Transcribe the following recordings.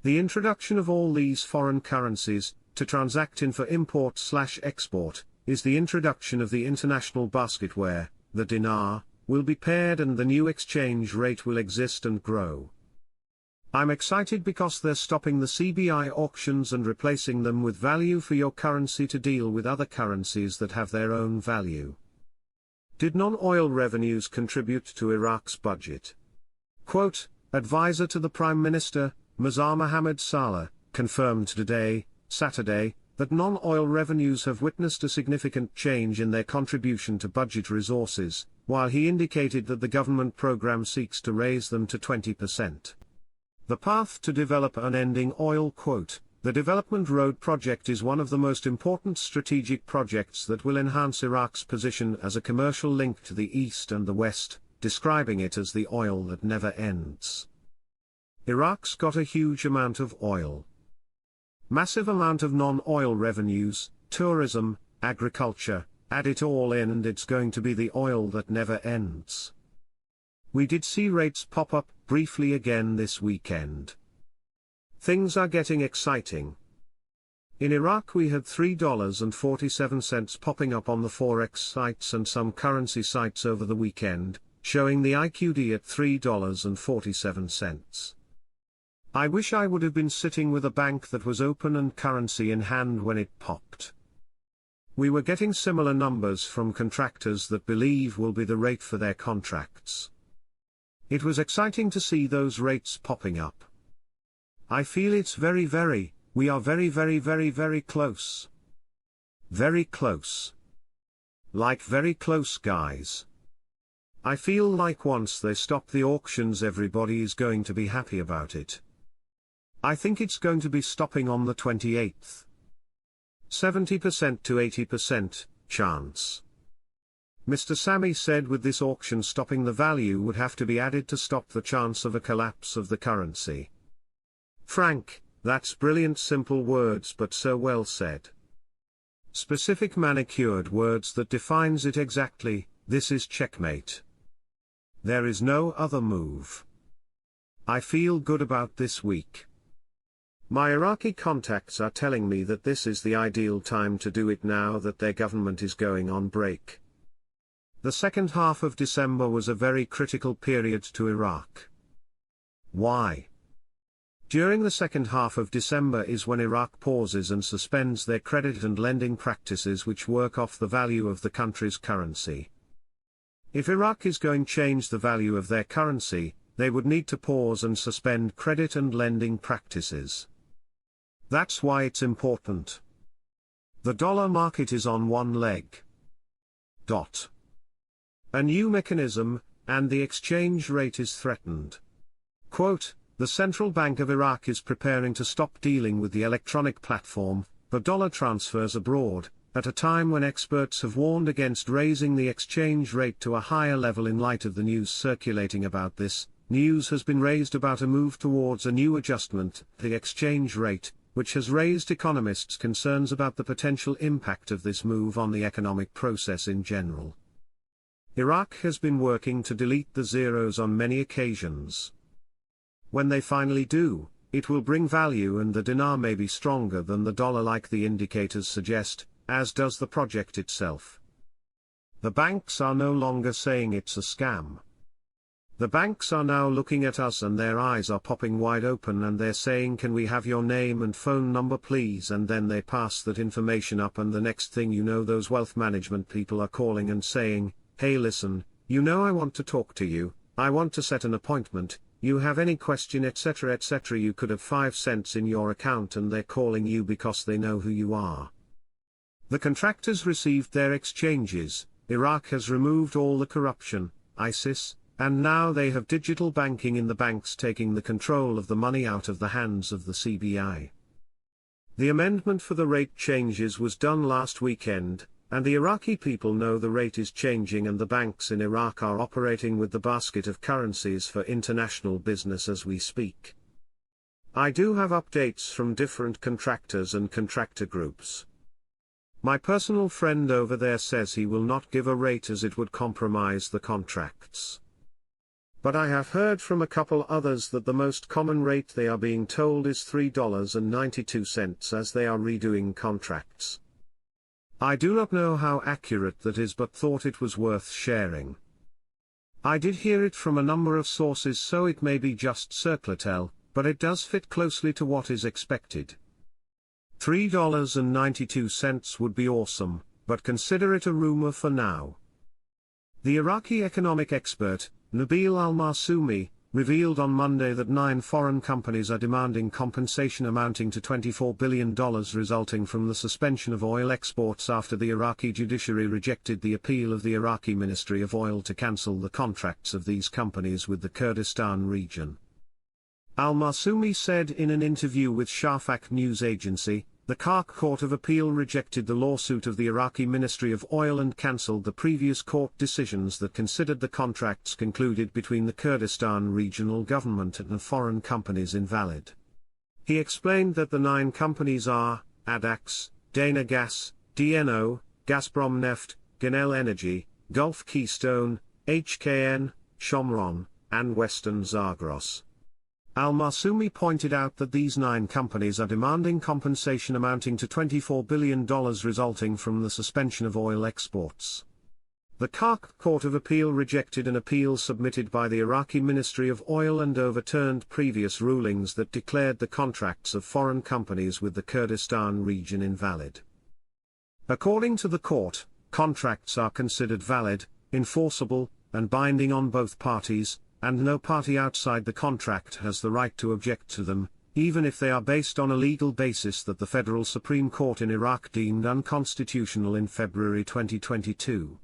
The introduction of all these foreign currencies, to transact in for import/export, is the introduction of the international basket where, the dinar, will be paired and the new exchange rate will exist and grow. I'm excited because they're stopping the CBI auctions and replacing them with value for your currency to deal with other currencies that have their own value. Did non-oil revenues contribute to Iraq's budget? Quote, advisor to the Prime Minister, Mazar Mohammed Saleh, confirmed today, Saturday, that non-oil revenues have witnessed a significant change in their contribution to budget resources, while he indicated that the government program seeks to raise them to 20%. The path to develop unending oil. Quote, the Development Road project is one of the most important strategic projects that will enhance Iraq's position as a commercial link to the East and the West, describing it as the oil that never ends. Iraq's got a huge amount of oil. Massive amount of non-oil revenues, tourism, agriculture, add it all in and it's going to be the oil that never ends. We did see rates pop up briefly again this weekend. Things are getting exciting. In Iraq we had $3.47 popping up on the forex sites and some currency sites over the weekend, showing the IQD at $3.47. I wish I would have been sitting with a bank that was open and currency in hand when it popped. We were getting similar numbers from contractors that believe will be the rate for their contracts. It was exciting to see those rates popping up. I feel it's we are very close. Very close. Like very close, guys. I feel like once they stop the auctions everybody is going to be happy about it. I think it's going to be stopping on the 28th. 70% to 80% chance. Mr. Sami said with this auction stopping the value would have to be added to stop the chance of a collapse of the currency. Frank, that's brilliant simple words but so well said. Specific manicured words that defines it exactly, this is checkmate. There is no other move. I feel good about this week. My Iraqi contacts are telling me that this is the ideal time to do it now that their government is going on break. The second half of December was a very critical period to Iraq. Why? During the second half of December is when Iraq pauses and suspends their credit and lending practices which work off the value of the country's currency. If Iraq is going to change the value of their currency, they would need to pause and suspend credit and lending practices. That's why it's important. The dollar market is on one leg. A new mechanism, and the exchange rate is threatened. Quote, the Central Bank of Iraq is preparing to stop dealing with the electronic platform, for dollar transfers abroad, at a time when experts have warned against raising the exchange rate to a higher level in light of the news circulating about this. News has been raised about a move towards a new adjustment, the exchange rate, which has raised economists' concerns about the potential impact of this move on the economic process in general. Iraq has been working to delete the zeros on many occasions. When they finally do, it will bring value and the dinar may be stronger than the dollar like the indicators suggest, as does the project itself. The banks are no longer saying it's a scam. The banks are now looking at us and their eyes are popping wide open and they're saying, can we have your name and phone number please, and then they pass that information up and the next thing you know those wealth management people are calling and saying, hey listen, you know I want to talk to you, I want to set an appointment, you have any question etc. You could have 5 cents in your account and they're calling you because they know who you are. The contractors received their exchanges, Iraq has removed all the corruption, ISIS, and now they have digital banking in the banks taking the control of the money out of the hands of the CBI. The amendment for the rate changes was done last weekend, and the Iraqi people know the rate is changing and the banks in Iraq are operating with the basket of currencies for international business as we speak. I do have updates from different contractors and contractor groups. My personal friend over there says he will not give a rate as it would compromise the contracts. But I have heard from a couple others that the most common rate they are being told is $3.92 as they are redoing contracts. I do not know how accurate that is, but thought it was worth sharing. I did hear it from a number of sources, so it may be just circulatel, but it does fit closely to what is expected. $3.92 would be awesome, but consider it a rumor for now. The Iraqi economic expert, Nabil al-Marsoumi, revealed on Monday that 9 foreign companies are demanding compensation amounting to $24 billion resulting from the suspension of oil exports after the Iraqi judiciary rejected the appeal of the Iraqi Ministry of Oil to cancel the contracts of these companies with the Kurdistan region. Al-Marsoumi said in an interview with Shafaq news agency, the Khark Court of Appeal rejected the lawsuit of the Iraqi Ministry of Oil and cancelled the previous court decisions that considered the contracts concluded between the Kurdistan regional government and foreign companies invalid. He explained that the 9 companies are Adax, Dana Gas, DNO, Gazprom Neft, Genel Energy, Gulf Keystone, HKN, Shomron, and Western Zagros. Al-Marsoumi pointed out that these 9 companies are demanding compensation amounting to $24 billion resulting from the suspension of oil exports. The Khark Court of Appeal rejected an appeal submitted by the Iraqi Ministry of Oil and overturned previous rulings that declared the contracts of foreign companies with the Kurdistan region invalid. According to the court, contracts are considered valid, enforceable, and binding on both parties, and no party outside the contract has the right to object to them, even if they are based on a legal basis that the Federal Supreme Court in Iraq deemed unconstitutional in February 2022.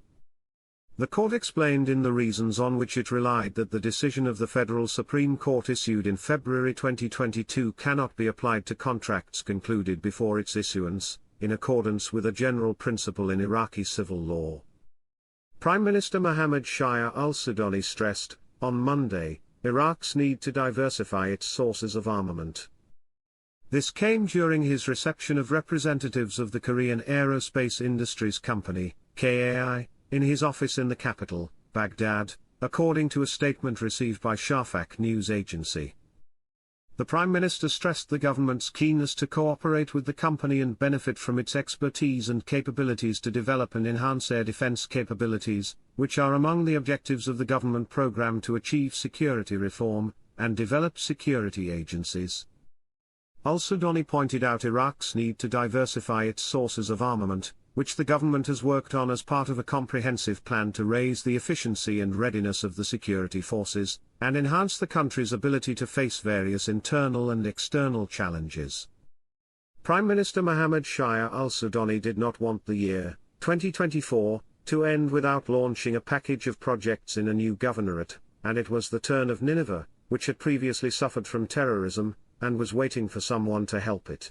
The court explained in the reasons on which it relied that the decision of the Federal Supreme Court issued in February 2022 cannot be applied to contracts concluded before its issuance, in accordance with a general principle in Iraqi civil law. Prime Minister Mohammed Shia al-Sudani stressed, on Monday, Iraq's need to diversify its sources of armament. This came during his reception of representatives of the Korean Aerospace Industries Company, KAI, in his office in the capital, Baghdad, according to a statement received by Shafaq news agency. The Prime Minister stressed the government's keenness to cooperate with the company and benefit from its expertise and capabilities to develop and enhance air defense capabilities, which are among the objectives of the government program to achieve security reform, and develop security agencies. Al-Sudani pointed out Iraq's need to diversify its sources of armament, which the government has worked on as part of a comprehensive plan to raise the efficiency and readiness of the security forces, and enhance the country's ability to face various internal and external challenges. Prime Minister Mohammed Shia al-Sudani did not want the year, 2024, to end without launching a package of projects in a new governorate, and it was the turn of Nineveh, which had previously suffered from terrorism, and was waiting for someone to help it.